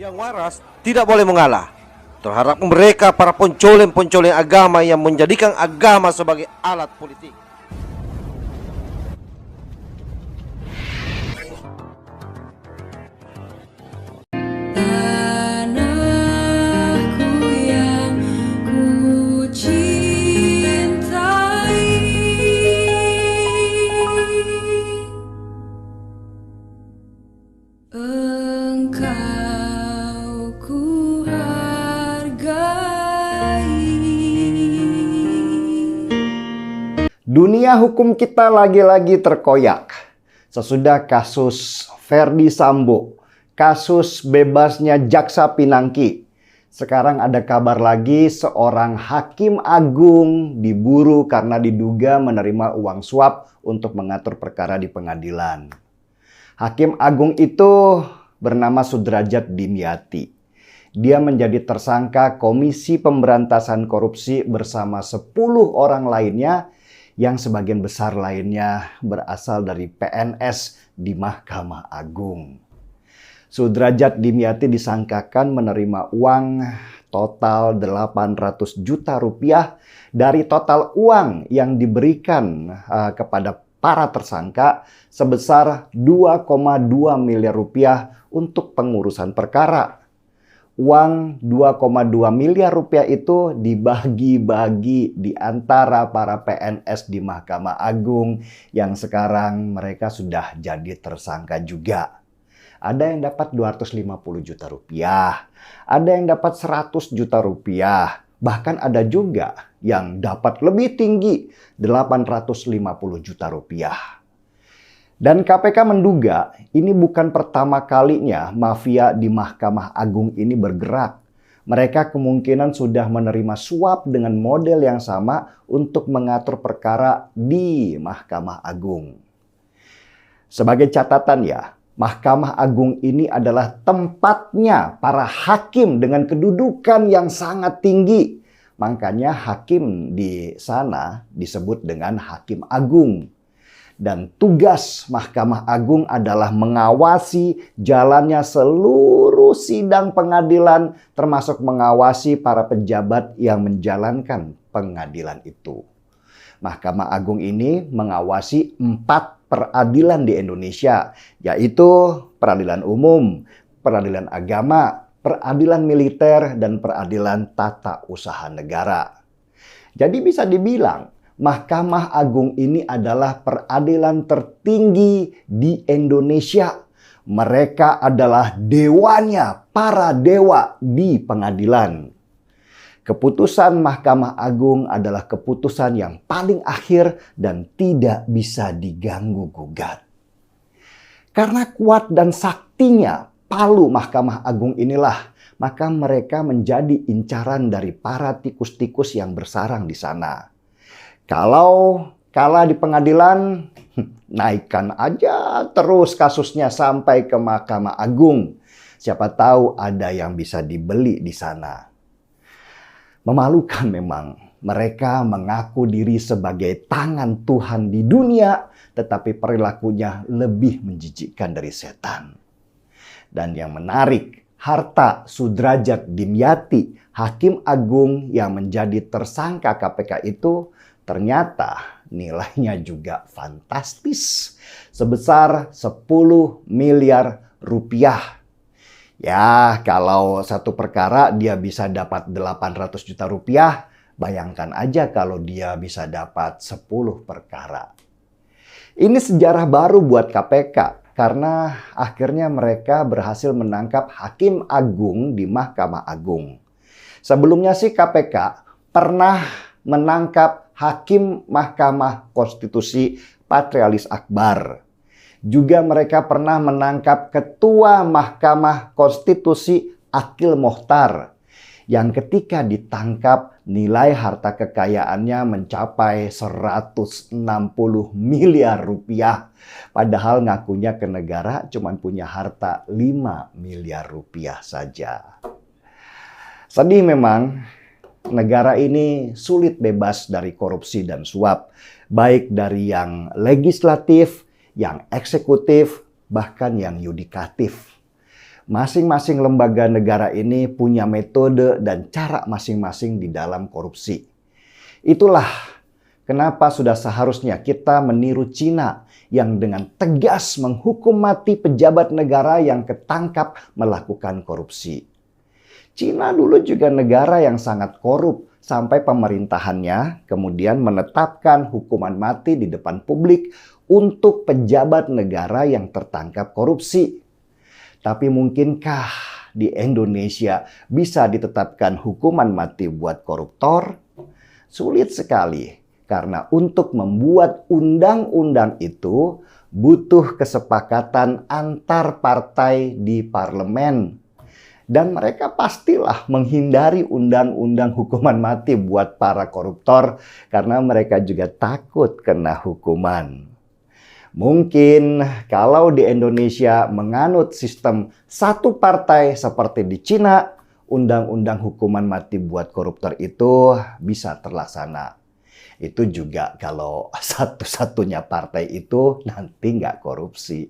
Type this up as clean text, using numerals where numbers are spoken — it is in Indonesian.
Yang waras tidak boleh mengalah terhadap mereka para pencoleng-pencoleng agama yang menjadikan agama sebagai alat politik. Tanahku yang ku cintai, Engkau ku hargai. Dunia hukum kita lagi-lagi terkoyak. Sesudah kasus Verdi Sambo, kasus bebasnya Jaksa Pinangki. Sekarang ada kabar lagi seorang hakim agung diburu karena diduga menerima uang suap untuk mengatur perkara di pengadilan. Hakim agung itu bernama Sudrajat Dimyati. Dia menjadi tersangka Komisi Pemberantasan Korupsi bersama 10 orang lainnya yang sebagian besar lainnya berasal dari PNS di Mahkamah Agung. Sudrajat Dimyati disangkakan menerima uang total 800 juta rupiah dari total uang yang diberikan kepada para tersangka sebesar 2,2 miliar rupiah untuk pengurusan perkara. Uang 2,2 miliar rupiah itu dibagi-bagi di antara para PNS di Mahkamah Agung yang sekarang mereka sudah jadi tersangka juga. Ada yang dapat 250 juta rupiah, ada yang dapat 100 juta rupiah, bahkan ada juga yang dapat lebih tinggi 850 juta rupiah. Dan KPK menduga ini bukan pertama kalinya mafia di Mahkamah Agung ini bergerak. Mereka kemungkinan sudah menerima suap dengan model yang sama untuk mengatur perkara di Mahkamah Agung. Sebagai catatan ya, Mahkamah Agung ini adalah tempatnya para hakim dengan kedudukan yang sangat tinggi. Makanya hakim di sana disebut dengan Hakim Agung. Dan tugas Mahkamah Agung adalah mengawasi jalannya seluruh sidang pengadilan, termasuk mengawasi para pejabat yang menjalankan pengadilan itu. Mahkamah Agung ini mengawasi 4 peradilan di Indonesia, yaitu peradilan umum, peradilan agama, peradilan militer, dan peradilan tata usaha negara. Jadi bisa dibilang, Mahkamah Agung ini adalah peradilan tertinggi di Indonesia. Mereka adalah dewanya, para dewa di pengadilan. Keputusan Mahkamah Agung adalah keputusan yang paling akhir dan tidak bisa diganggu-gugat. Karena kuat dan saktinya palu Mahkamah Agung inilah, maka mereka menjadi incaran dari para tikus-tikus yang bersarang di sana. Kalau kalah di pengadilan, naikkan aja terus kasusnya sampai ke Mahkamah Agung. Siapa tahu ada yang bisa dibeli di sana. Memalukan memang, mereka mengaku diri sebagai tangan Tuhan di dunia, tetapi perilakunya lebih menjijikkan dari setan. Dan yang menarik, harta Sudrajat Dimyati, Hakim Agung yang menjadi tersangka KPK itu, ternyata nilainya juga fantastis, sebesar 10 miliar rupiah. Ya, kalau satu perkara dia bisa dapat 800 juta rupiah, bayangkan aja kalau dia bisa dapat 10 perkara. Ini sejarah baru buat KPK, karena akhirnya mereka berhasil menangkap Hakim Agung di Mahkamah Agung. Sebelumnya sih KPK pernah menangkap Hakim Mahkamah Konstitusi Patrialis Akbar. Juga mereka pernah menangkap Ketua Mahkamah Konstitusi Akil Mokhtar, yang ketika ditangkap nilai harta kekayaannya mencapai 160 miliar rupiah. Padahal ngakunya ke negara cuma punya harta 5 miliar rupiah saja. Sedih memang. Negara ini sulit bebas dari korupsi dan suap, baik dari yang legislatif, yang eksekutif, bahkan yang yudikatif. Masing-masing lembaga negara ini punya metode dan cara masing-masing di dalam korupsi. Itulah kenapa sudah seharusnya kita meniru Cina yang dengan tegas menghukum mati pejabat negara yang ketangkap melakukan korupsi. Cina dulu juga negara yang sangat korup sampai pemerintahannya kemudian menetapkan hukuman mati di depan publik untuk pejabat negara yang tertangkap korupsi. Tapi mungkinkah di Indonesia bisa ditetapkan hukuman mati buat koruptor? Sulit sekali, karena untuk membuat undang-undang itu butuh kesepakatan antar partai di parlemen. Dan mereka pastilah menghindari undang-undang hukuman mati buat para koruptor karena mereka juga takut kena hukuman. Mungkin kalau di Indonesia menganut sistem satu partai seperti di Cina, undang-undang hukuman mati buat koruptor itu bisa terlaksana. Itu juga kalau satu-satunya partai itu nanti nggak korupsi.